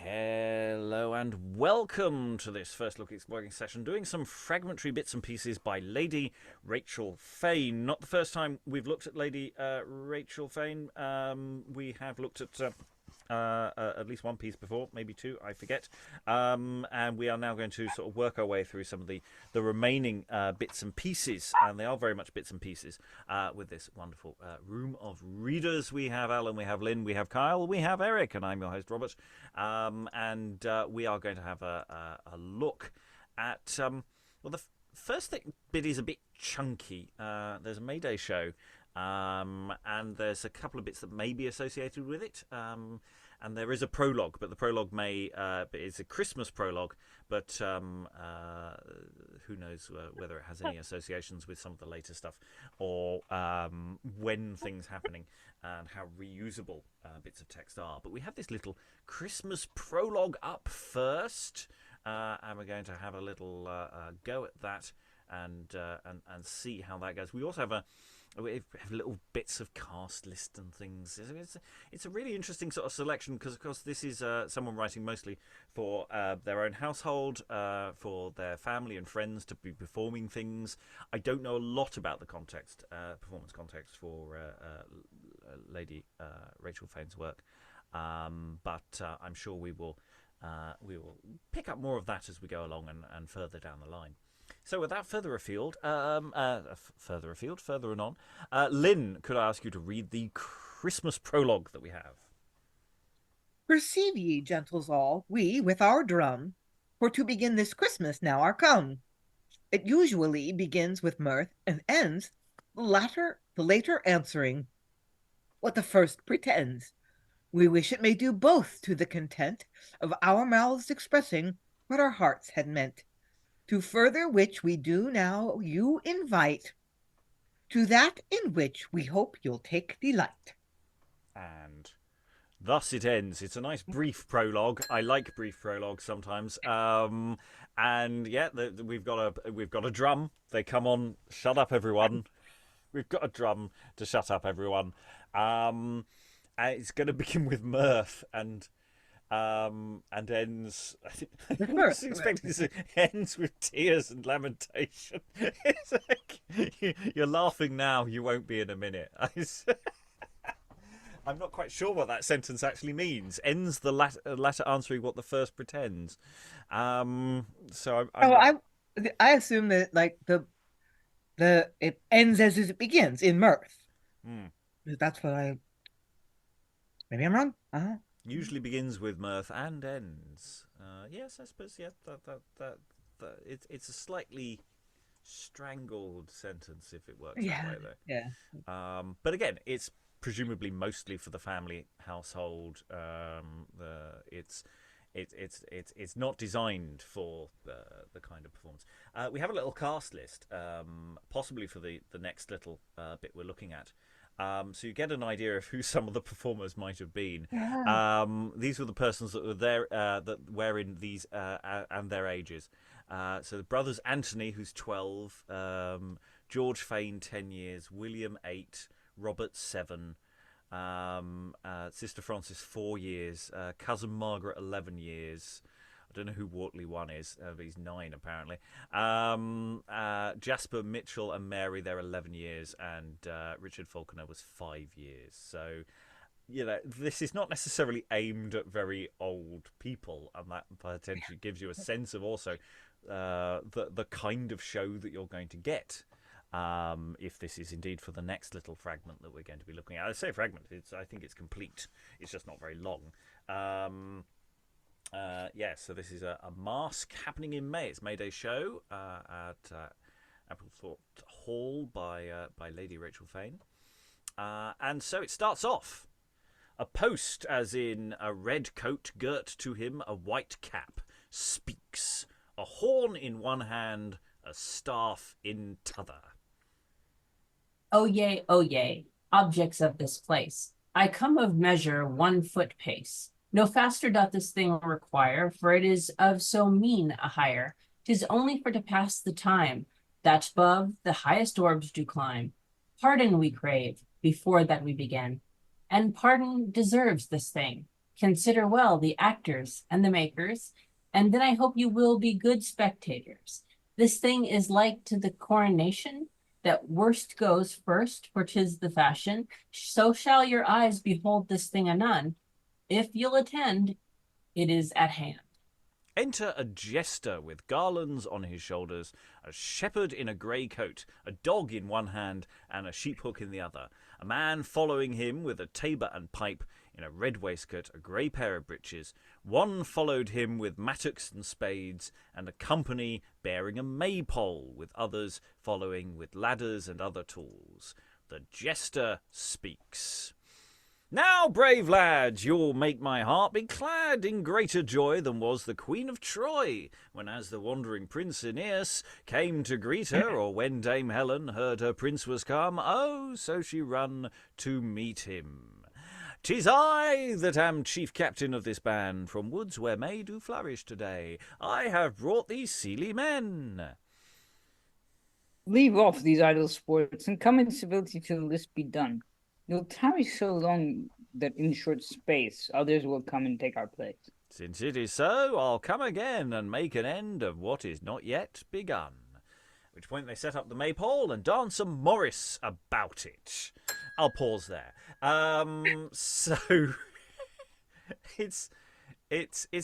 Hello and welcome to this first look exploring session, doing some fragmentary bits and pieces by Lady Rachel Fane. Not the first time we've looked at Lady Rachel Fane. We have looked at least one piece before, maybe two, I forget. And we are now going to sort of work our way through some of the remaining bits and pieces, and they are very much bits and pieces, with this wonderful room of readers. We have Alan, we have Lynn, we have Kyle, we have Eric, and I'm your host, Robert. And we are going to have a look at, well, the first bit is a bit chunky. There's a Mayday show. And there's a couple of bits that may be associated with it. And there is a prologue, but the prologue it's a Christmas prologue, but who knows whether it has any associations with some of the later stuff, or when things happening and how reusable bits of text are. But we have this little Christmas prologue up first, and we're going to have a little go at that and see how that goes. We also have we have little bits of cast list and things. It's a really interesting sort of selection because, of course, this is someone writing mostly for their own household, for their family and friends to be performing things. I don't know a lot about the performance context for Lady Rachel Fane's work, but I'm sure we will pick up more of that as we go along and further down the line. So without further anon, Lynn, could I ask you to read the Christmas prologue that we have? Perceive ye, gentles all, we with our drum, for to begin this Christmas now are come. It usually begins with mirth and ends, the later answering what the first pretends. We wish it may do both to the content of our mouths expressing what our hearts had meant. To further which we do now you invite, to that in which we hope you'll take delight. And thus it ends. It's a nice brief prologue. I like brief prologues sometimes. And yeah, we've got a drum. They come on. Shut up, everyone. We've got a drum to shut up, everyone. And it's going to begin with mirth and ends. I was expecting to ends with tears and lamentation. It's like, you're laughing now, you won't be in a minute. I'm not quite sure what that sentence actually means. Ends the latter answering what the first pretends. So I assume that like it ends as it begins in mirth. That's what maybe I'm wrong. Usually begins with mirth and ends. Yes, I suppose. Yeah, that it's a slightly strangled sentence if it works that way, though. Yeah. But again, it's presumably mostly for the family household. It's not designed for the kind of performance. We have a little cast list, possibly for the next little bit we're looking at. So you get an idea of who some of the performers might have been. Yeah. These were the persons that were there, that were in these and their ages. So the brothers Anthony, who's 12, George Fane, 10 years, William, 8, Robert, 7, Sister Frances, 4 years, cousin Margaret, 11 years. I don't know who Wortley 1 is, but he's 9 apparently. Jasper, Mitchell, and Mary, they're 11 years, and Richard Falconer was 5 years. So, this is not necessarily aimed at very old people, and that potentially gives you a sense of also the kind of show that you're going to get. If this is indeed for the next little fragment that we're going to be looking at. I say fragment, I think it's complete. It's just not very long. So this is a masque happening in May. It's May Day show at Apethorpe Hall by Lady Rachel Fane. And so it starts off. A post, as in a red coat girt to him, a white cap, speaks. A horn in one hand, a staff in t'other. Oh yea, objects of this place. I come of measure 1 foot pace. No faster doth this thing require, for it is of so mean a hire. 'Tis only for to pass the time, that 'bove the highest orbs do climb. Pardon we crave, before that we begin, and pardon deserves this thing. Consider well the actors and the makers, and then I hope you will be good spectators. This thing is like to the coronation, that worst goes first, for 'tis the fashion. So shall your eyes behold this thing anon. If you'll attend, it is at hand. Enter a jester with garlands on his shoulders, a shepherd in a grey coat, a dog in one hand and a sheep-hook in the other, a man following him with a tabor and pipe, in a red waistcoat, a grey pair of breeches. One followed him with mattocks and spades, and a company bearing a maypole, with others following with ladders and other tools. The jester speaks. Now, brave lads, you'll make my heart be clad in greater joy than was the Queen of Troy, when as the wandering Prince Aeneas came to greet her, or when Dame Helen heard her prince was come, oh, so she run to meet him. 'Tis I that am chief captain of this band, from woods where May do flourish today. I have brought these seely men. Leave off these idle sports, and come in civility till the list be done. You'll tarry so long that in short space others will come and take our place. Since it is so, I'll come again and make an end of what is not yet begun. At which point they set up the maypole and dance a morris about it. I'll pause there. So it's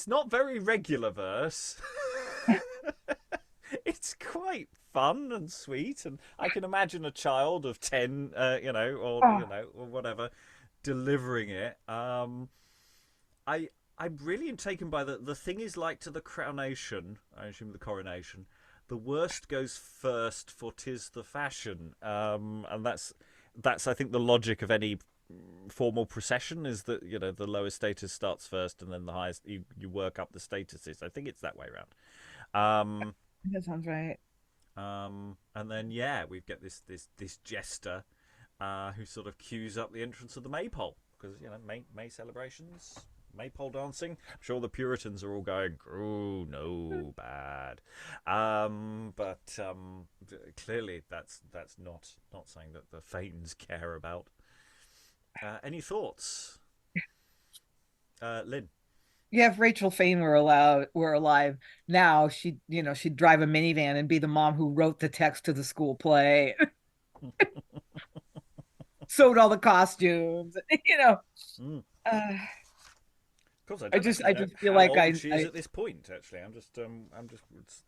not very regular verse. It's quite fun and sweet, and I can imagine a child of 10, or whatever, delivering it. I'm really taken by the thing is like to the coronation. I assume the coronation. The worst goes first, for 'tis the fashion, and that's I think the logic of any formal procession is that the lowest status starts first, and then the highest you work up the statuses. I think it's that way around. That sounds right. And then we get this jester who sort of cues up the entrance of the maypole, because May celebrations, maypole dancing. I'm sure the Puritans are all going, oh no, bad. But clearly that's not something that the Fanes care about. Any thoughts, Lynn? Yeah, if Rachel Fane were alive now, she'd drive a minivan and be the mom who wrote the text to the school play, sewed all the costumes. Of course, I just feel like she is at this point. Actually, I'm just because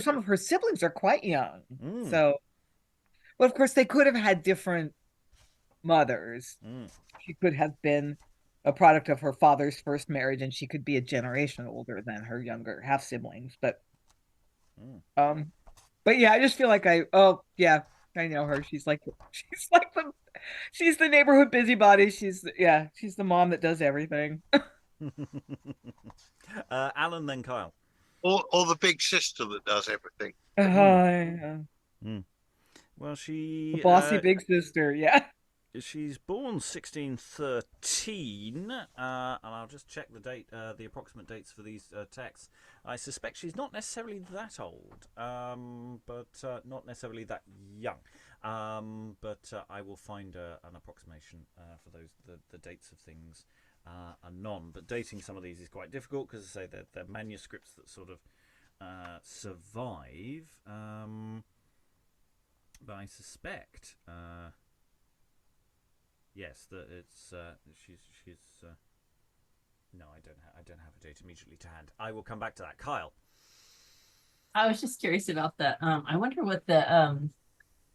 some of her siblings are quite young. So, well, of course, they could have had different mothers. She could have been a product of her father's first marriage, and she could be a generation older than her younger half siblings. But yeah, I just feel like I know her. She's the neighborhood busybody. She's the mom that does everything. Alan, then Kyle. Or the big sister that does everything. Well, the bossy big sister, yeah. She's born 1613, and I'll just check the date, the approximate dates for these texts. I suspect she's not necessarily that old, but not necessarily that young. But I will find an approximation for the dates of things anon. But dating some of these is quite difficult because, I say, they're manuscripts that sort of survive. But I suspect. Yes, that it's she's no, I don't have a date immediately to hand. I will come back to that. Kyle. I was just curious about the I wonder what the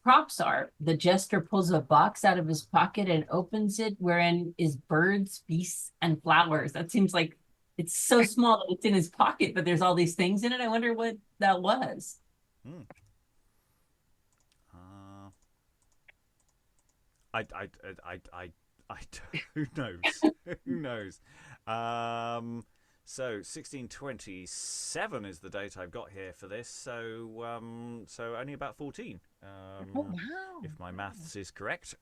props are. The jester pulls a box out of his pocket and opens it, wherein is birds, beasts, and flowers. That seems like it's so small that it's in his pocket, but there's all these things in it. I wonder what that was. Who knows? Who knows? So 1627 is the date I've got here for this. So only about 14. Wow. If my maths is correct.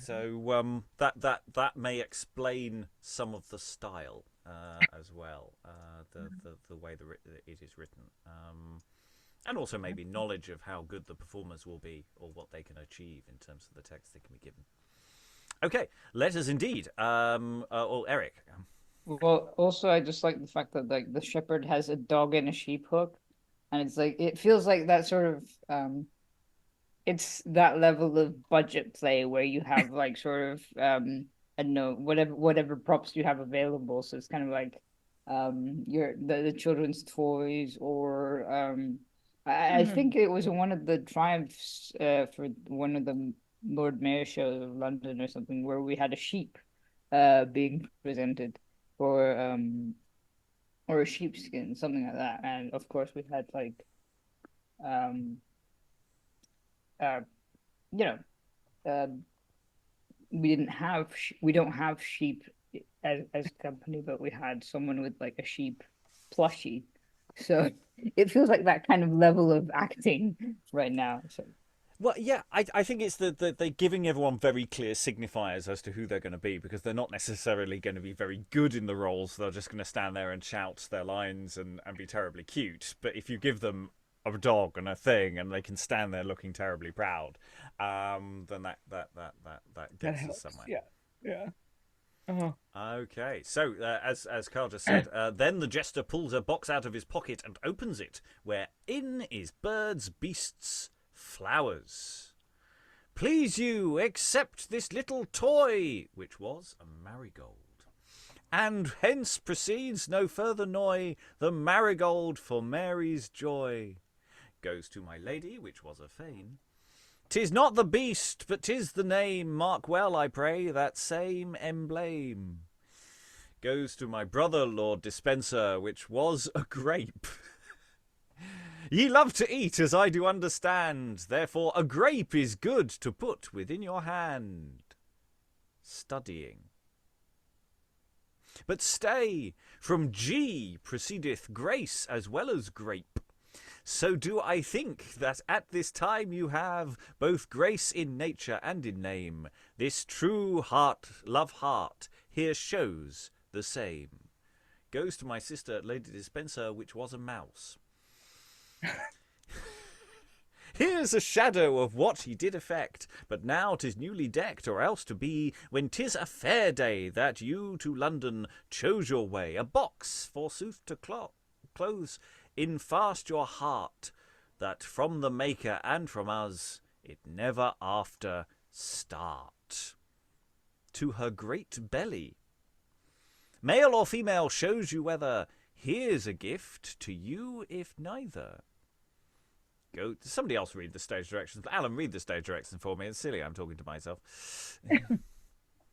So that may explain some of the style as well. The way it is written. And also maybe knowledge of how good the performers will be, or what they can achieve in terms of the text they can be given. Okay, let us indeed. Eric. Well, also I just like the fact that like the shepherd has a dog and a sheep hook, and it's like it feels like that sort of it's that level of budget play where you have like sort of I don't know, whatever props you have available. So it's kind of like the children's toys, or I think it was one of the triumphs for one of the Lord Mayor shows of London or something, where we had a sheep being presented for or a sheepskin, something like that. And of course we had like um you know uh we don't have sheep as a company, but we had someone with like a sheep plushie. So it feels like that kind of level of acting right now. So Well, yeah, I think it's they're giving everyone very clear signifiers as to who they're going to be, because they're not necessarily going to be very good in the roles. They're just going to stand there and shout their lines and be terribly cute. But if you give them a dog and a thing and they can stand there looking terribly proud, then that gets us somewhere. Yeah. Okay, so as Carl just said, then the jester pulls a box out of his pocket and opens it, wherein is birds, beasts, flowers. Please you, accept this little toy, which was a marigold. And hence proceeds no further noy, the marigold for Mary's joy. Goes to my lady, which was a fane. 'Tis not the beast, but 'tis the name, mark well, I pray, that same emblem. Goes to my brother, Lord Dispenser, which was a grape. Ye love to eat, as I do understand, therefore a grape is good to put within your hand. Studying. But stay, from G proceedeth grace as well as grape. So do I think that at this time you have both grace in nature and in name. This true love heart here shows the same. Goes to my sister, Lady Dispenser, which was a mouse. Here's a shadow of what he did effect, but now 'tis newly decked, or else to be, when 'tis a fair day, that you to London chose your way, a box, forsooth, to clothes in fast your heart, that from the maker and from us it never after start. To her great belly. Male or female shows you whether, here's a gift to you if neither. Go. Somebody else read the stage directions. Alan, read the stage directions for me. It's silly, I'm talking to myself.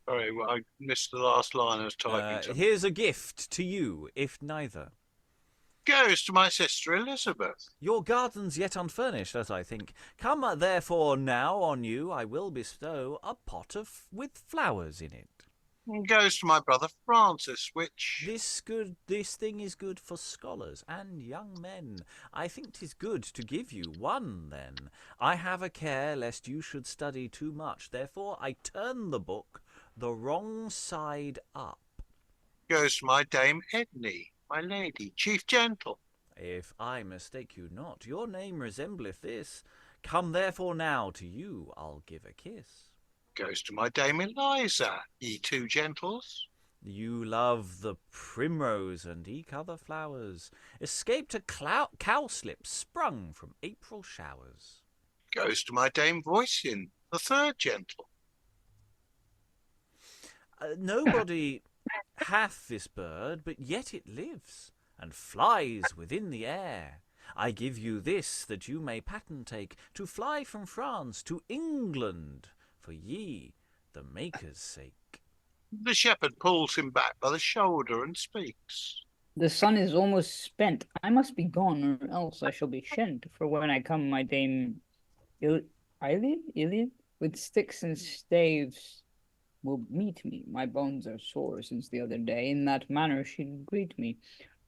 Sorry, well, I missed the last line I was typing. Here's a gift to you if neither. Goes to my sister Elizabeth. Your garden's yet unfurnished, as I think. Come, therefore, now on you I will bestow a pot with flowers in it. Goes to my brother Francis, which... This thing is good for scholars and young men. I think 'tis good to give you one, then. I have a care lest you should study too much, therefore I turn the book the wrong side up. Goes to my Dame Edney, my lady, chief gentle. If I mistake you not, your name resembleth this. Come therefore now, to you I'll give a kiss. Goes to my Dame Eliza, ye two gentles. You love the primrose and eke other flowers, escaped a cowslip sprung from April showers. Goes to my Dame Voisin, the third gentle. Nobody hath this bird, but yet it lives, and flies within the air. I give you this, that you may patent take, to fly from France to England, for ye, the maker's sake. The shepherd pulls him back by the shoulder and speaks. the sun is almost spent. I must be gone, or else I shall be shent. For when I come, my dame Iliad, with sticks and staves will meet me. My bones are sore since the other day. In that manner she did greet me.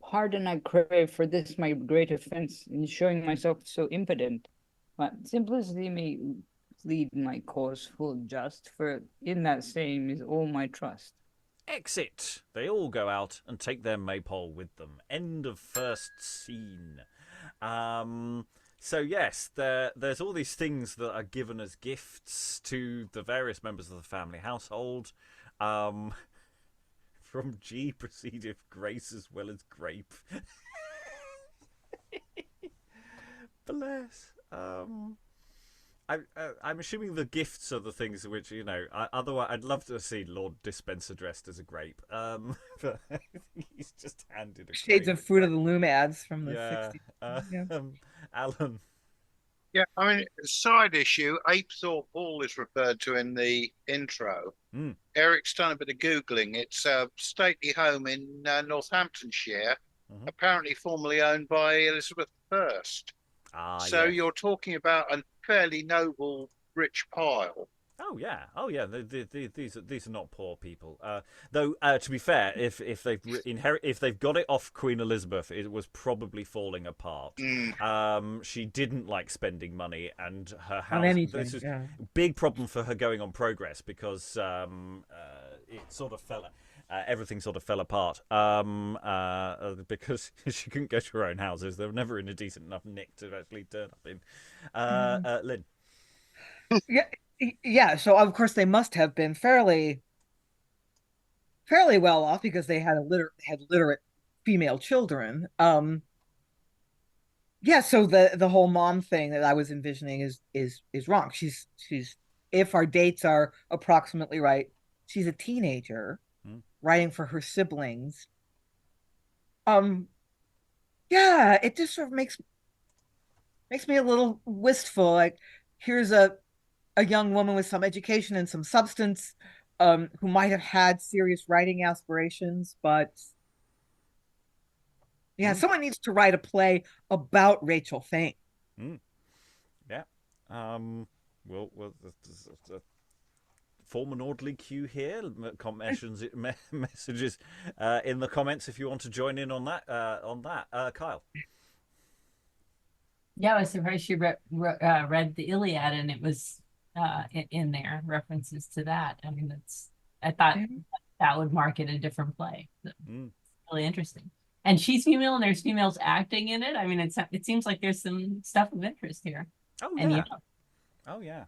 Pardon I crave for this my great offence, in showing myself so impudent. But simplicity may plead my cause full just, for in that same is all my trust. Exit! They all go out and take their maypole with them. End of first scene. So yes, there's all these things that are given as gifts to the various members of the family household. From G proceedeth grace as well as grape. Bless. I'm assuming the gifts are the things which, you know, otherwise I'd love to see Lord Dispenser dressed as a grape. But he's just handed a Shades grape. of Fruit of the Loom ads from the Yeah. 60s. Alan. Yeah, I mean, side issue, Apethorpe Hall is referred to in the intro. Mm. Eric's done a bit of Googling. It's a stately home in Northamptonshire, apparently formerly owned by Elizabeth I. So Yes. you're talking about a fairly noble, rich pile. Oh yeah. These are not poor people. Though to be fair, if they've got it off Queen Elizabeth, it was probably falling apart. She didn't like spending money, and her house. On anything, this was yeah. big problem for her going on Progress because it sort of fell. Everything sort of fell apart because she couldn't go to her own houses. They were never in a decent enough nick to actually turn up in. Lynn. Yeah, so of course they must have been fairly well off because they had literate female children. Yeah, so the whole mom thing that I was envisioning is wrong. She's if our dates are approximately right, she's a teenager writing for her siblings. Yeah, it just sort of makes me a little wistful. Like, here's a young woman with some education and some substance, who might have had serious writing aspirations, but yeah, someone needs to write a play about Rachel Fane. Yeah. Well, form an orderly queue here. Messages in the comments if you want to join in on that. Kyle. Yeah, I was surprised she read the Iliad, and it was in there, references to that. I mean, I thought that would mark it a different play. Really interesting. And she's female, and there's females acting in it. I mean, it seems like there's some stuff of interest here. Oh yeah.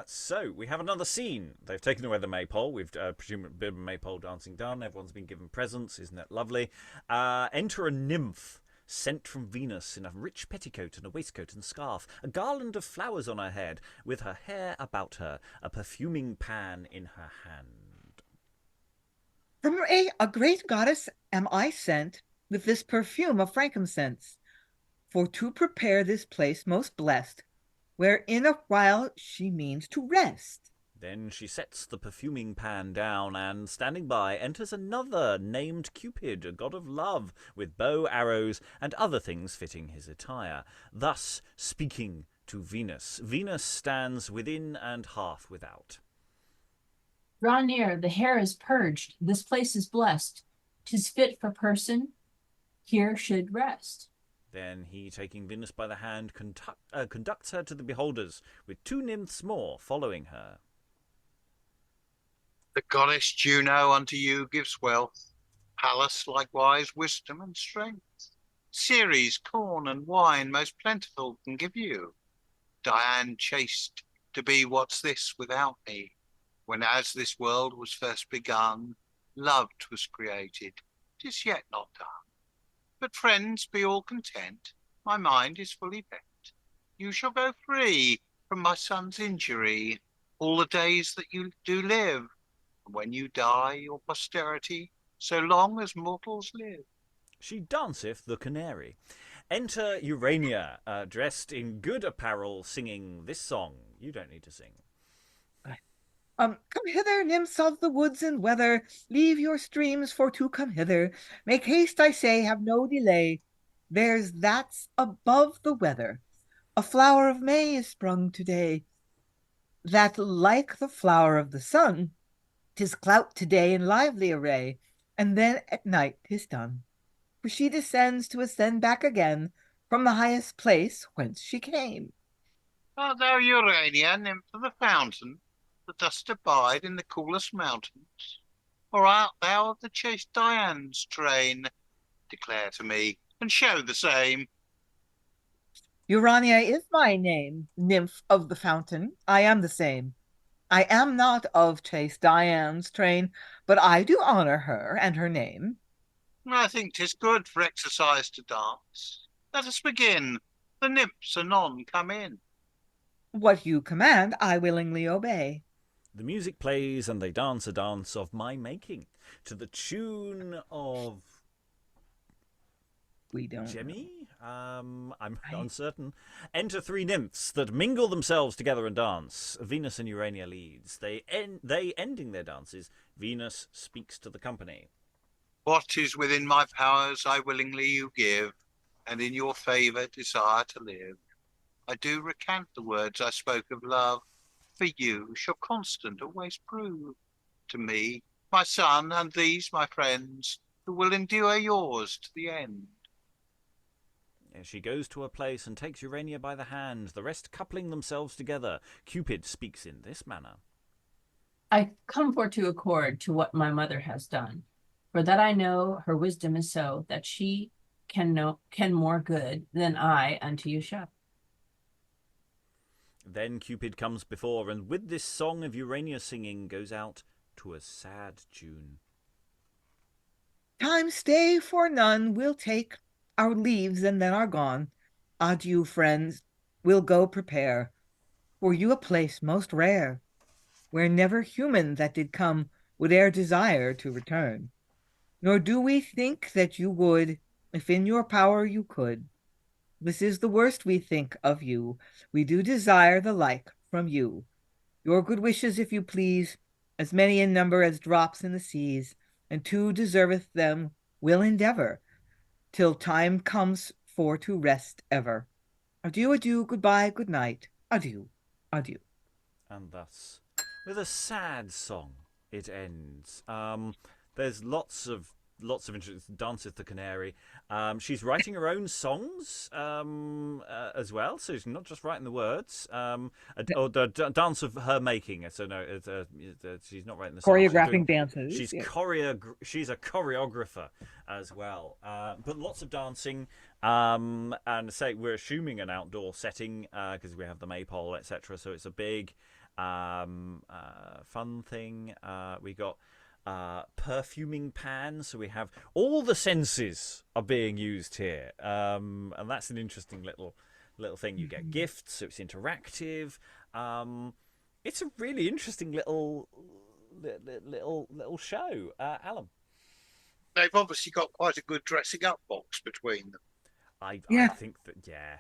So we have another scene. They've taken away the maypole. We've presumed a bit of a maypole dancing done. Everyone's been given presents. Isn't that lovely? Enter a nymph sent from Venus in a rich petticoat and a waistcoat and scarf, a garland of flowers on her head, with her hair about her, a perfuming pan in her hand. From a great goddess am I sent with this perfume of frankincense, for to prepare this place most blessed, where in a while she means to rest. Then she sets the perfuming pan down, and, standing by, enters another named Cupid, a god of love, with bow, arrows, and other things fitting his attire, thus speaking to Venus. Venus stands within and half without. Draw near, the hair is purged, this place is blessed. 'Tis fit for person, here should rest. Then he, taking Venus by the hand, conducts her to the beholders, with 2 nymphs more following her. The goddess Juno unto you gives wealth, Pallas likewise wisdom and strength. Ceres, corn and wine most plentiful can give you. Diane chaste to be what's this without me, when as this world was first begun, love 'twas created, 'tis yet not done. But friends, be all content, my mind is fully bent. You shall go free from my son's injury all the days that you do live, and when you die, your posterity, so long as mortals live. She danceth the canary. Enter Urania, dressed in good apparel, singing this song. You don't need to sing. Come hither, nymphs of the woods and weather, leave your streams for to come hither. Make haste, I say, have no delay. There's that's above the weather. A flower of May is sprung today, that like the flower of the sun, 'tis clout today in lively array, and then at night 'tis done. For she descends to ascend back again from the highest place whence she came. Art thou Urania, nymph of the fountain, that dost abide in the coolest mountains? Or art thou of the chaste Diane's train? Declare to me, and show the same. Urania is my name, nymph of the fountain. I am the same. I am not of chaste Diane's train, but I do honor her and her name. I think 'tis good for exercise to dance. Let us begin. The nymphs anon come in. What you command, I willingly obey. The music plays and they dance a dance of my making to the tune of We don't. Jemmy? I'm uncertain. Enter three nymphs that mingle themselves together and dance. Venus and Urania leads. They ending their dances. Venus speaks to the company. What is within my powers I willingly you give, and in your favour desire to live. I do recant the words I spoke of love, for you shall constant always prove to me, my son, and these my friends, who will endure yours to the end. She goes to a place and takes Urania by the hand, the rest coupling themselves together. Cupid speaks in this manner. I come for to accord to what my mother has done, for that I know her wisdom is so that she can more good than I unto you shall. Then Cupid comes before, and with this song of Urania singing goes out to a sad tune. Time stay for none, we'll take our leaves and then are gone. Adieu, friends, we'll go prepare for you a place most rare, where never human that did come would e'er desire to return. Nor do we think that you would, if in your power you could. This is the worst we think of you. We do desire the like from you. Your good wishes, if you please, as many in number as drops in the seas, and who deserveth them will endeavour, till time comes for to rest ever. Adieu, adieu, goodbye, good night. Adieu, adieu. And thus, with a sad song, it ends. There's lots of interest. Danceth the Canary. She's writing her own songs as well, so she's not just writing the words. Or the dance of her making. So no, she's not writing the songs. Choreographing dances. She's a choreographer as well. But lots of dancing. And say we're assuming an outdoor setting because we have the maypole, etc. So it's a big fun thing. We got perfuming pan, so we have all the senses are being used here, and that's an interesting little thing. You get gifts, so it's interactive. It's a really interesting little show. Alan, They've obviously got quite a good dressing up box between them. I think that Yeah.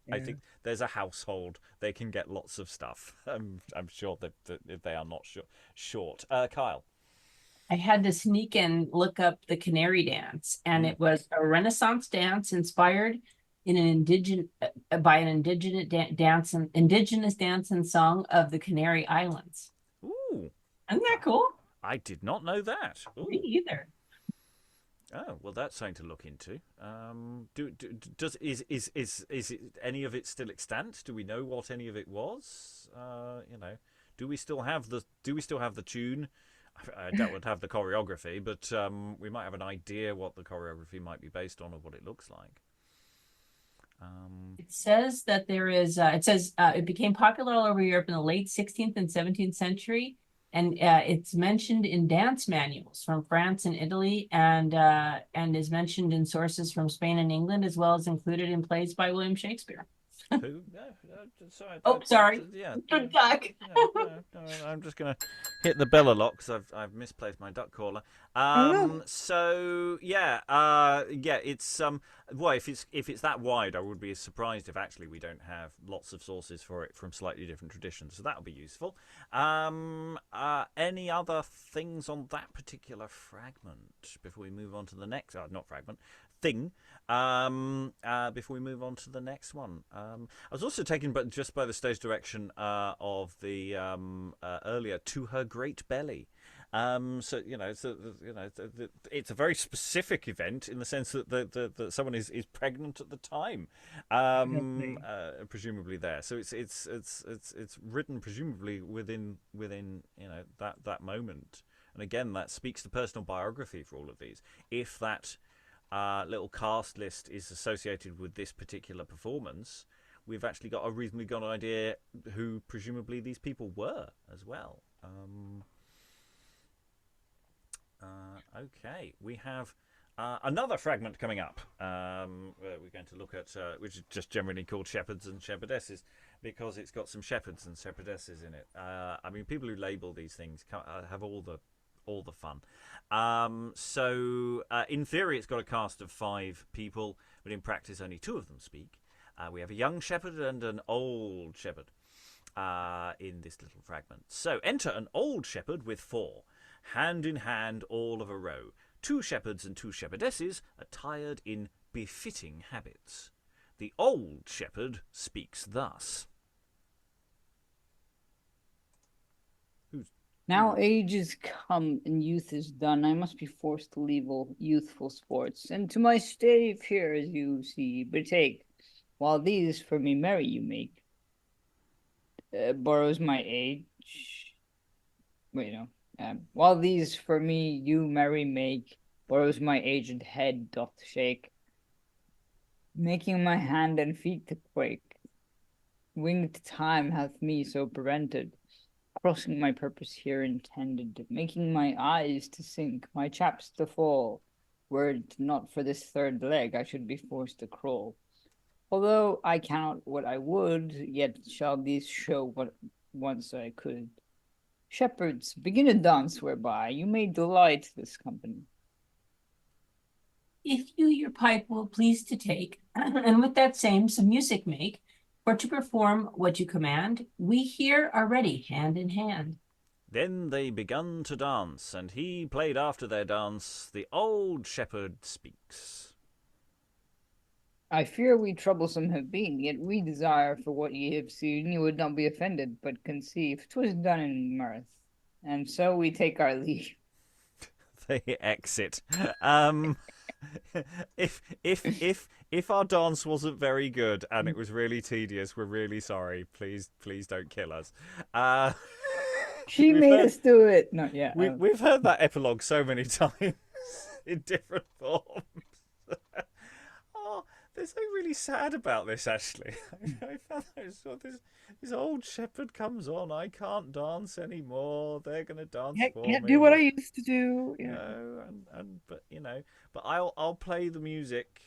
I think there's a household. They can get lots of stuff. I'm sure that they are not short. Kyle. I had to sneak and look up the Canary Dance, and it was a Renaissance dance inspired in an indigenous dance and song of the Canary Islands. Ooh, Isn't that cool? I did not know that. Ooh. Me either. Oh well, that's something to look into. Is it any of it still extant? Do we know what any of it was? Do we still have the tune? I doubt we'd have the choreography, but we might have an idea what the choreography might be based on or what it looks like. It says that there is. It became popular all over Europe in the late 16th and 17th century. And it's mentioned in dance manuals from France and Italy, and is mentioned in sources from Spain and England, as well as included in plays by William Shakespeare. Who? Sorry. Sorry. Yeah. Good duck. No, I'm just gonna hit the bell a lot because I've misplaced my duck caller. So yeah, it's well, if it's that wide, I would be surprised if actually we don't have lots of sources for it from slightly different traditions. So that'll be useful. Any other things on that particular fragment before we move on to the next? Not fragment. Thing before we move on to the next one. I was also taken just by the stage direction of the earlier To Her Great Belly. So it's a very specific event in the sense that that someone is pregnant at the time, presumably there. So it's written presumably within that moment. And again, that speaks to personal biography for all of these. If that little cast list is associated with this particular performance, we've actually got a reasonably good idea who presumably these people were as well. Okay, we have another fragment coming up. We're going to look at, which is just generally called Shepherds and Shepherdesses, because it's got some shepherds and shepherdesses in it. I mean, people who label these things have all the fun. So in theory, it's got a cast of 5 people, but in practice, only 2 of them speak. We have a young shepherd and an old shepherd in this little fragment. So enter an old shepherd with 4, hand in hand, all of a row. 2 shepherds and 2 shepherdesses, attired in befitting habits. The old shepherd speaks thus. Now age is come and youth is done. I must be forced to leave all youthful sports, and to my stave here, as you see, betake, while these for me merry you make. Borrows my age. Wait, no. While these for me you merry make, borrows my aged head doth shake, making my hand and feet to quake. Winged time hath me so prevented, crossing my purpose here intended, making my eyes to sink, my chaps to fall. Were it not for this third leg, I should be forced to crawl. Although I cannot what I would, yet shall these show what once I could. Shepherds, begin a dance whereby you may delight this company. If you your pipe will please to take, and with that same some music make, for to perform what you command, we here are ready hand in hand. Then they begun to dance, and he played after their dance. The old shepherd speaks. I fear we troublesome have been, yet we desire for what ye have seen you would not be offended, but conceive 'twas done in mirth, and so we take our leave. They exit. If our dance wasn't very good and it was really tedious, we're really sorry. Please don't kill us. She made us do it. No, yeah. We've heard that epilogue so many times in different forms. Oh, there's something really sad about this, actually. I found out this old shepherd comes on. I can't dance anymore. They're going to dance for me. Can't do what I used to do. Yeah. No, but I'll play the music,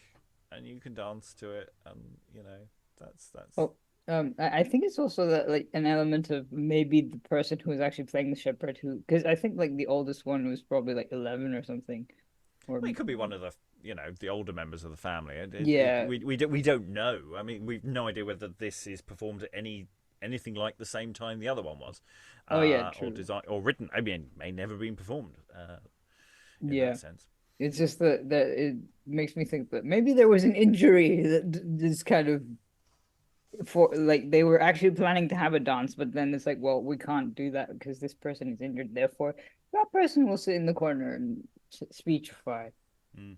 and you can dance to it, and that's. Well, I think it's also that like an element of maybe the person who was actually playing the shepherd, because I think like the oldest one was probably like 11 or something. Or Well, it could be one of the older members of the family. Yeah. We don't know. I mean, we've no idea whether this is performed at anything like the same time the other one was. Oh, yeah, true. Or designed or written. I mean, may never been performed. In Yeah. that sense. It's just that it makes me think that maybe there was an injury that this kind of for like they were actually planning to have a dance, but then it's like, well, we can't do that because this person is injured. Therefore, that person will sit in the corner and speechify. Mm.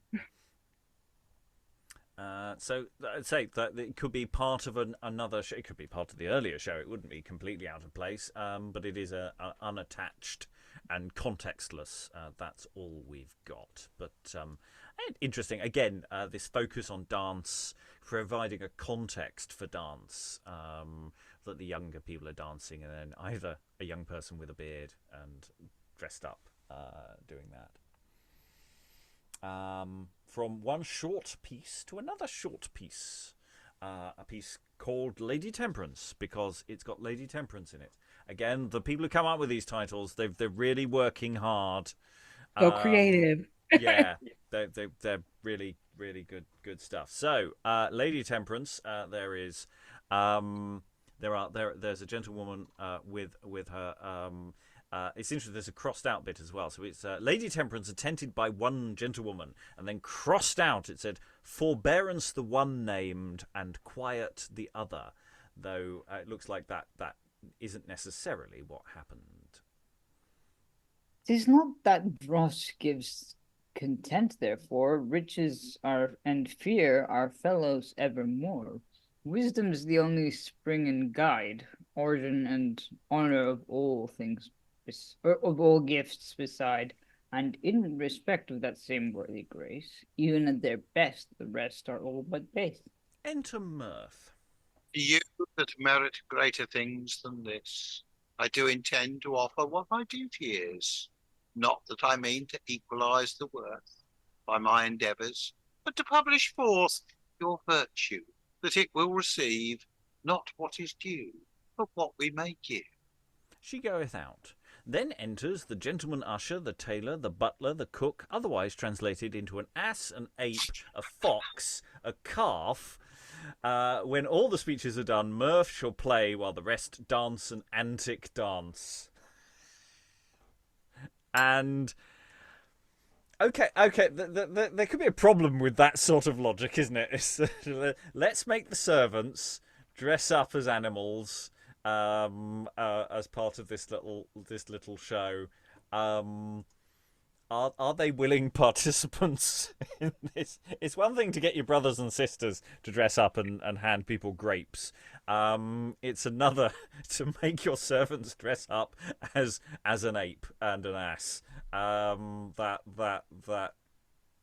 So I'd say that it could be part of another show. It could be part of the earlier show. It wouldn't be completely out of place, but it is a unattached and contextless. That's all we've got. But interesting. Again, this focus on dance, providing a context for dance, that the younger people are dancing, and then either a young person with a beard and dressed up doing that. From one short piece to another short piece. A piece called Lady Temperance, because it's got Lady Temperance in it. Again, the people who come up with these titles, they're really working hard. So creative. Yeah, they're really, really good stuff. So, Lady Temperance, there's a gentlewoman with her. It's interesting. There's a crossed out bit as well. So it's Lady Temperance attended by one gentlewoman, and then crossed out it said forbearance the one named and quiet the other. Though it looks like that isn't necessarily what happened. Tis not that dross gives content, therefore riches are and fear are fellows evermore. Wisdom's the only spring and guide, origin and honor of all things, of all gifts beside. And in respect of that same worthy grace, even at their best, the rest are all but base. Enter Mirth. You that merit greater things than this, I do intend to offer what my duty is. Not that I mean to equalize the worth by my endeavours, but to publish forth your virtue, that it will receive not what is due, but what we may give. She goeth out. Then enters the gentleman usher, the tailor, the butler, the cook, otherwise translated into an ass, an ape, a fox, a calf. When all the speeches are done, Mirth shall play while the rest dance an antic dance. And okay, there could be a problem with that sort of logic, isn't it? Let's make the servants dress up as animals as part of this little show. Are they willing participants in this? It's one thing to get your brothers and sisters to dress up and hand people grapes. It's another to make your servants dress up as an ape and an ass. That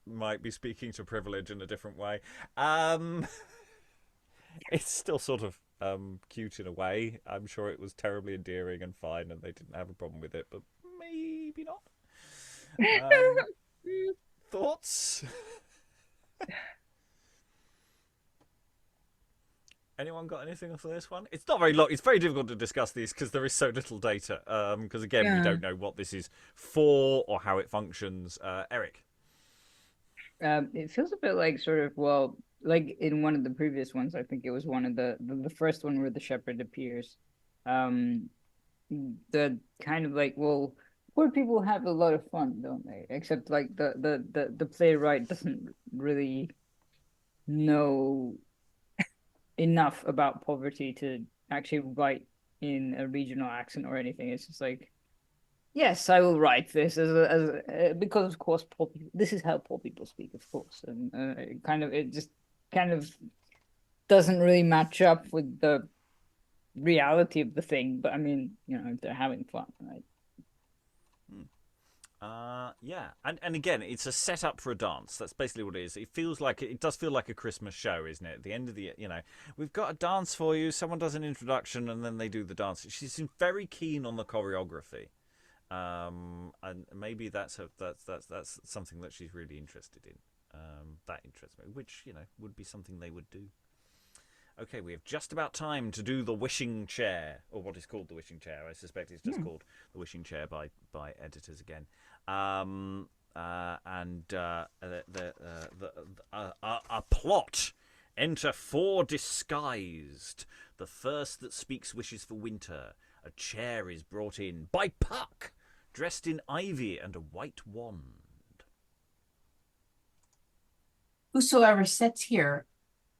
might be speaking to privilege in a different way. It's still sort of cute in a way. I'm sure it was terribly endearing and fine, and they didn't have a problem with it, but maybe not. Thoughts? Anyone got anything for this one? It's not very long. It's very difficult to discuss these because there is so little data. Because again, we don't know what this is for or how it functions. Eric, it feels a bit like like in one of the previous ones. I think it was one of the first one where the shepherd appears. The kind of like, well, poor people have a lot of fun, don't they? Except like the playwright doesn't really know enough about poverty to actually write in a regional accent or anything. It's just like, yes, I will write this because of course poor people, this is how poor people speak, of course, and it just kind of doesn't really match up with the reality of the thing. But I mean, if they're having fun, right? Yeah, and again, it's a setup for a dance. That's basically what it is. It does feel like a Christmas show, isn't it? At the end of the, we've got a dance for you. Someone does an introduction, and then they do the dance. She's very keen on the choreography, and maybe that's something that she's really interested in. That interests me, which would be something they would do. Okay, we have just about time to do the wishing chair, or what is called the wishing chair. I suspect it's just called the wishing chair by editors again. A plot. Enter 4 disguised. The first that speaks wishes for winter. A chair is brought in by Puck, dressed in ivy and a white wand. Whosoever sits here,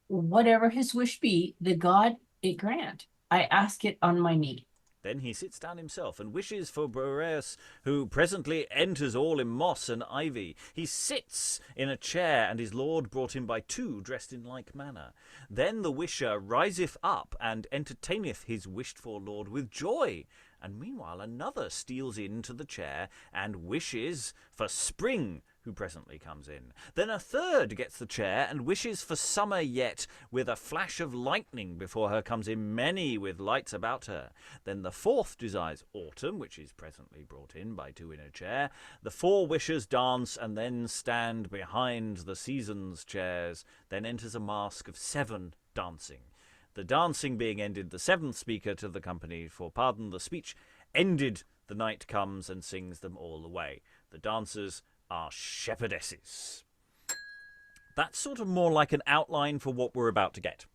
whatever his wish be, the god it grant. I ask it on my knee. Then he sits down himself and wishes for Boreas, who presently enters all in moss and ivy. He sits in a chair, and his lord brought him by 2, dressed in like manner. Then the wisher riseth up, and entertaineth his wished-for lord with joy. And meanwhile another steals into the chair, and wishes for spring, who presently comes in. Then a third gets the chair and wishes for summer yet, with a flash of lightning before her comes in many with lights about her. Then the fourth desires autumn, which is presently brought in by 2 in a chair. The 4 wishers dance and then stand behind the season's chairs. Then enters a mask of 7 dancing. The dancing being ended, the 7th speaker to the company for pardon the speech ended, the knight comes and sings them all away. The dancers are shepherdesses. That's sort of more like an outline for what we're about to get.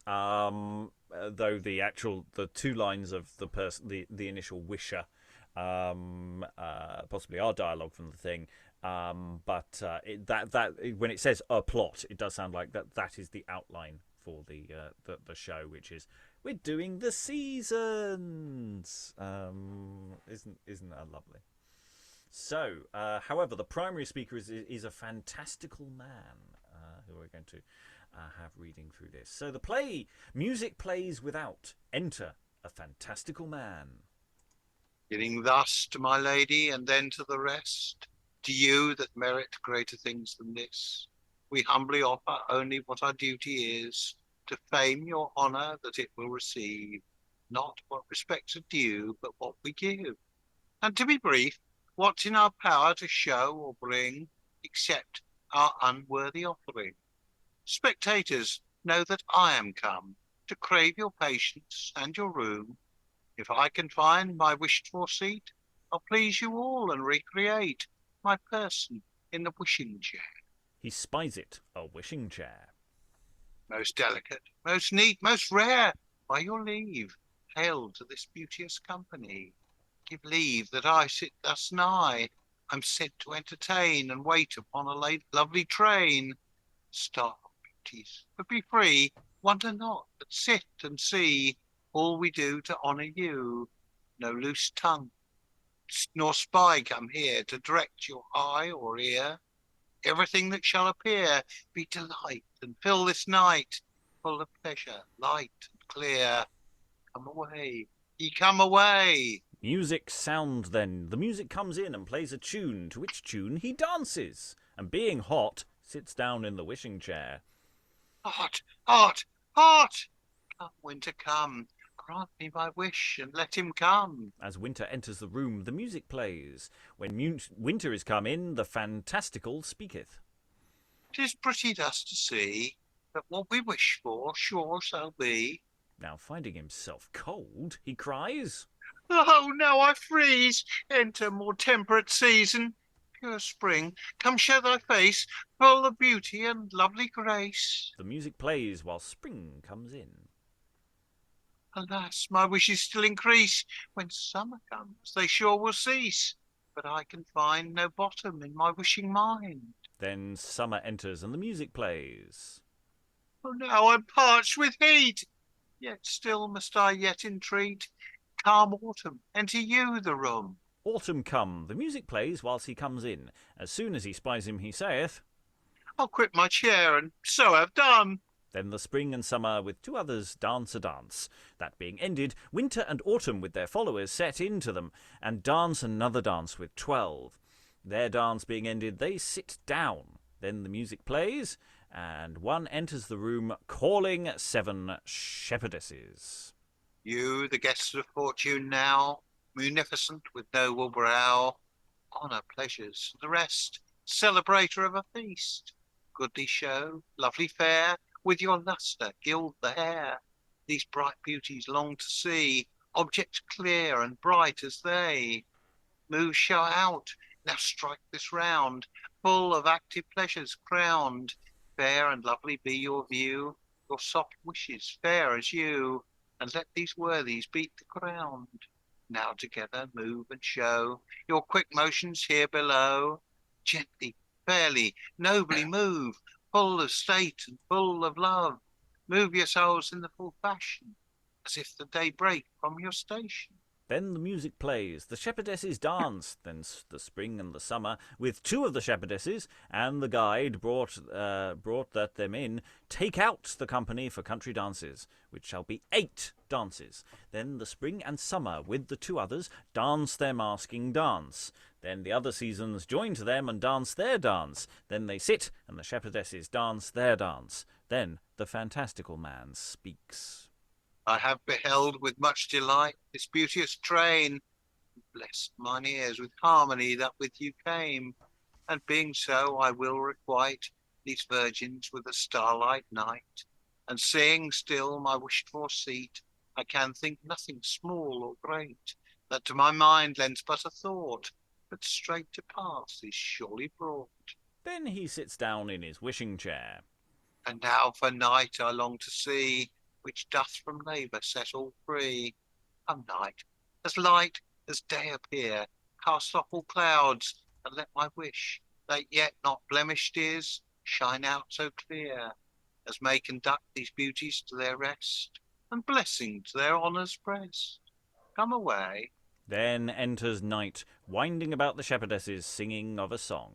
Though the 2 lines of the initial wisher possibly are dialogue from the thing. But when it says a plot, it does sound like that is the outline for the show, which is we're doing the seasons. Isn't that lovely? So, however, the primary speaker is a fantastical man who we're going to have reading through this. So the music plays without. Enter a fantastical man. Giving thus to my lady and then to the rest, To you that merit greater things than this, we humbly offer only what our duty is, to fame your honour that it will receive, not what respects are due, but what we give. And to be brief, what's in our power to show or bring, except our unworthy offering. Spectators, know that I am come to crave your patience and your room. If I can find my wished-for seat, I'll please you all and recreate my person in the wishing chair. He spies it, a wishing chair. Most delicate, most neat, most rare, by your leave, hail to this beauteous company. Give leave that I sit thus nigh. I'm sent to entertain and wait upon a lovely train. Stop, beauties, but be free. Wonder not, but sit and see all we do to honour you. No loose tongue, nor spy come here to direct your eye or ear. Everything that shall appear be delight, and fill this night full of pleasure, light and clear. Come away, ye come away. Music sound then. The music comes in and plays a tune, to which tune he dances, and being hot, sits down in the wishing chair. Hot, hot, hot! Come, winter, come. Grant me my wish, and let him come. As winter enters the room, the music plays. When winter is come in, the Fantastical speaketh. 'Tis pretty thus to see, that what we wish for sure shall be. Now finding himself cold, he cries, Oh, now I freeze! Enter more temperate season. Pure spring, come show thy face, full of beauty and lovely grace. The music plays while spring comes in. Alas, my wishes still increase. When summer comes, they sure will cease. But I can find no bottom in my wishing mind. Then summer enters and the music plays. Oh, now I'm parched with heat. Yet still must I yet entreat. Calm autumn, enter you the room. Autumn come, the music plays whilst he comes in. As soon as he spies him, he saith, I'll quit my chair, and so have done. Then the spring and summer with two others dance a dance. That being ended, winter and autumn with their followers set into them, and dance another dance with 12. Their dance being ended, they sit down. Then the music plays, and one enters the room calling 7 shepherdesses. You, the guests of fortune now, munificent with noble brow, honour, pleasures, the rest, celebrator of a feast. Goodly show, lovely fair, with your lustre gild the hair. These bright beauties long to see, objects clear and bright as they. Move shower out, now strike this round, full of active pleasures crowned. Fair and lovely be your view, your soft wishes fair as you, and let these worthies beat the ground. Now together move and show your quick motions here below. Gently, fairly, nobly move, full of state and full of love. Move yourselves in the full fashion, as if the day break from your station. Then the music plays, the shepherdesses dance, then the spring and the summer, with 2 of the shepherdesses, and the guide brought that them in, take out the company for country dances, which shall be 8 dances. Then the spring and summer, with the 2 others, dance their masking dance. Then the other seasons join to them and dance their dance. Then they sit, and the shepherdesses dance their dance. Then the fantastical man speaks. I have beheld with much delight this beauteous train, blessed mine ears with harmony that with you came, and being so I will requite these virgins with a starlight night, and seeing still my wished-for seat, I can think nothing small or great, that to my mind lends but a thought, but straight to pass is surely brought. Then he sits down in his wishing chair. And now for night I long to see, which doth from labour set all free. Come night, as light as day appear, cast off all clouds, and let my wish, that yet not blemished is, shine out so clear, as may conduct these beauties to their rest, and blessing to their honour's breast. Come away. Then enters night, winding about the shepherdesses, singing of a song.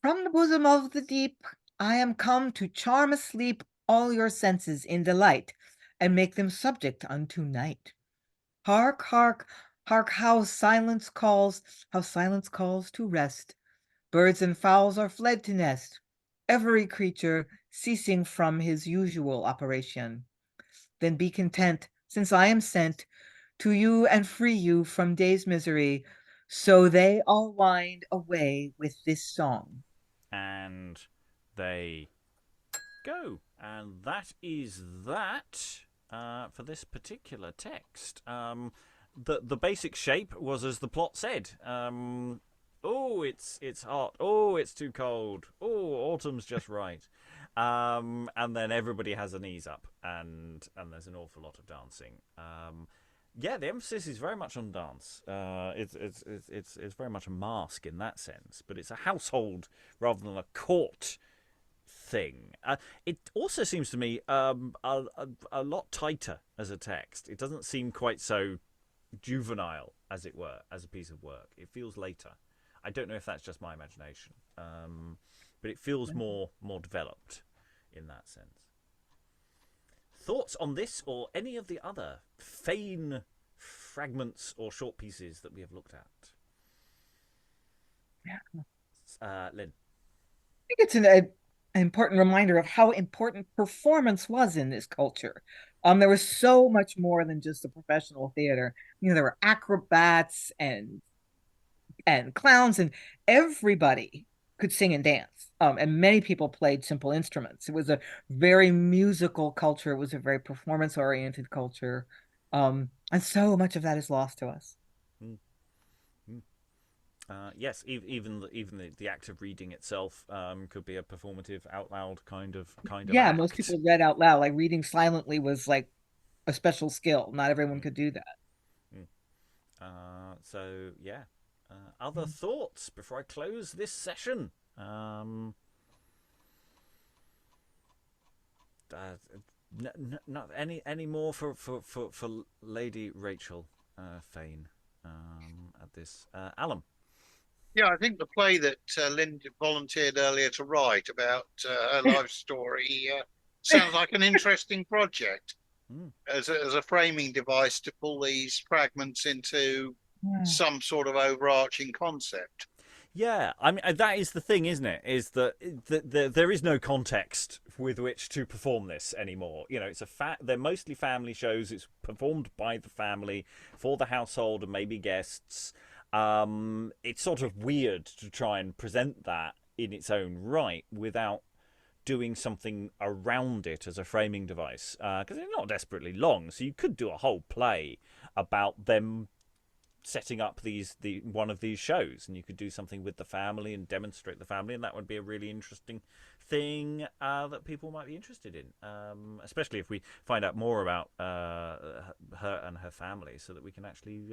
From the bosom of the deep, I am come to charm asleep all your senses in delight, and make them subject unto night. Hark, hark, Hark how silence calls to rest. Birds and fowls are fled to nest, every creature ceasing from his usual operation. Then be content, since I am sent to you and free you from day's misery. So they all wind away with this song. And they go. And that is that for this particular text. The basic shape was as the plot said. Oh, it's hot. Oh, it's too cold. Oh, autumn's just right. And then everybody has an ease up, and there's an awful lot of dancing. Yeah, the emphasis is very much on dance. It's very much a mask in that sense, but it's a household rather than a court thing. It also seems to me a lot tighter as a text. It doesn't seem quite so juvenile, as it were, as a piece of work. It feels later. I don't know if that's just my imagination, but it feels more developed in that sense. Thoughts on this or any of the other Fane fragments or short pieces that we have looked at? Lynn. I think it's an important reminder of how important performance was in this culture. There was so much more than just the professional theater. There were acrobats and clowns, and everybody could sing and dance. And many people played simple instruments. It was a very musical culture. It was a very performance-oriented culture. And so much of that is lost to us. Yes, even the act of reading itself could be a performative, out loud kind of. Yeah, act. most people read out loud. Like reading silently was like a special skill. Not everyone could do that. So yeah. Other thoughts before I close this session? Not any more for Lady Rachel Fane at this. Alan. Yeah, I think the play that Lynn volunteered earlier to write about her life story sounds like an interesting project as a framing device to pull these fragments into some sort of overarching concept. Yeah, I mean that is the thing, isn't it? Is that there is no context with which to perform this anymore. It's they're mostly family shows. It's performed by the family for the household and maybe guests. It's sort of weird to try and present that in its own right without doing something around it as a framing device, because they're not desperately long. So you could do a whole play about them setting up one of these shows, and you could do something with the family and demonstrate the family, and that would be a really interesting thing that people might be interested in, especially if we find out more about her and her family, so that we can actually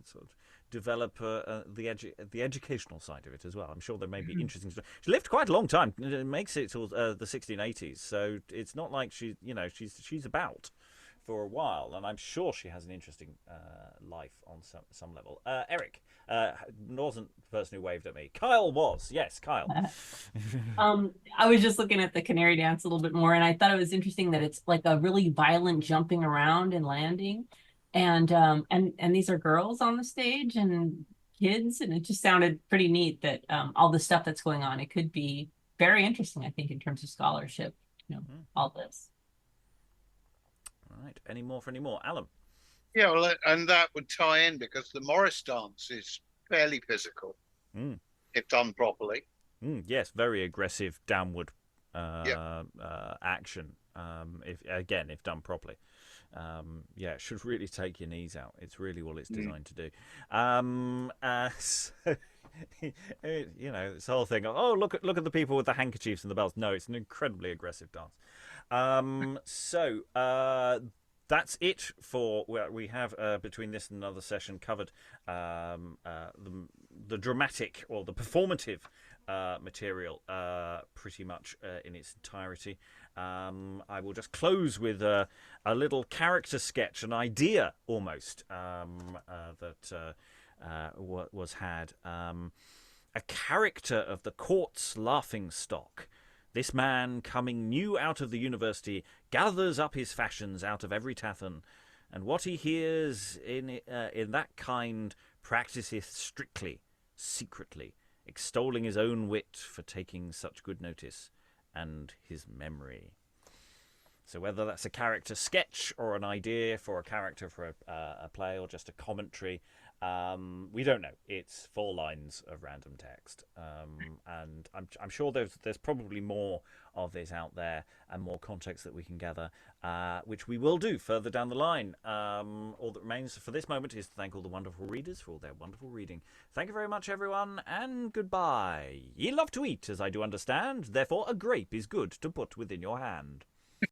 sort of develop the educational side of it as well. I'm sure there may be interesting stuff. She lived quite a long time. It makes it till the 1680s, so it's not like she's about for a while, and I'm sure she has an interesting life on some level. Eric wasn't the person who waved at me. Kyle was. Yes, Kyle. I was just looking at the Canary Dance a little bit more, and I thought it was interesting that it's like a really violent jumping around and landing, and these are girls on the stage and kids, and it just sounded pretty neat that all the stuff that's going on. It could be very interesting, I think, in terms of scholarship. All this. Right. Any more? Alan? Yeah, well, and that would tie in because the Morris dance is fairly physical if done properly. Yes, very aggressive downward action. If done properly. It should really take your knees out. It's really what it's designed to do. So, this whole thing. Oh, look at the people with the handkerchiefs and the bells. No, it's an incredibly aggressive dance. So that's it for what we have between this and another session covered. The dramatic or the performative material pretty much in its entirety. I will just close with a little character sketch, an idea almost that was had. A character of the court's laughing stock. This man, coming new out of the university, gathers up his fashions out of every tathon, and what he hears in that kind practiseth strictly, secretly, extolling his own wit for taking such good notice, and his memory. So whether that's a character sketch or an idea for a character for a play or just a commentary, we don't know. It's 4 lines of random text, and I'm sure there's probably more of this out there and more context that we can gather, which we will do further down the line. All that remains for this moment is to thank all the wonderful readers for all their wonderful reading. Thank you very much, everyone, and goodbye. Ye love to eat, as I do understand, therefore a grape is good to put within your hand.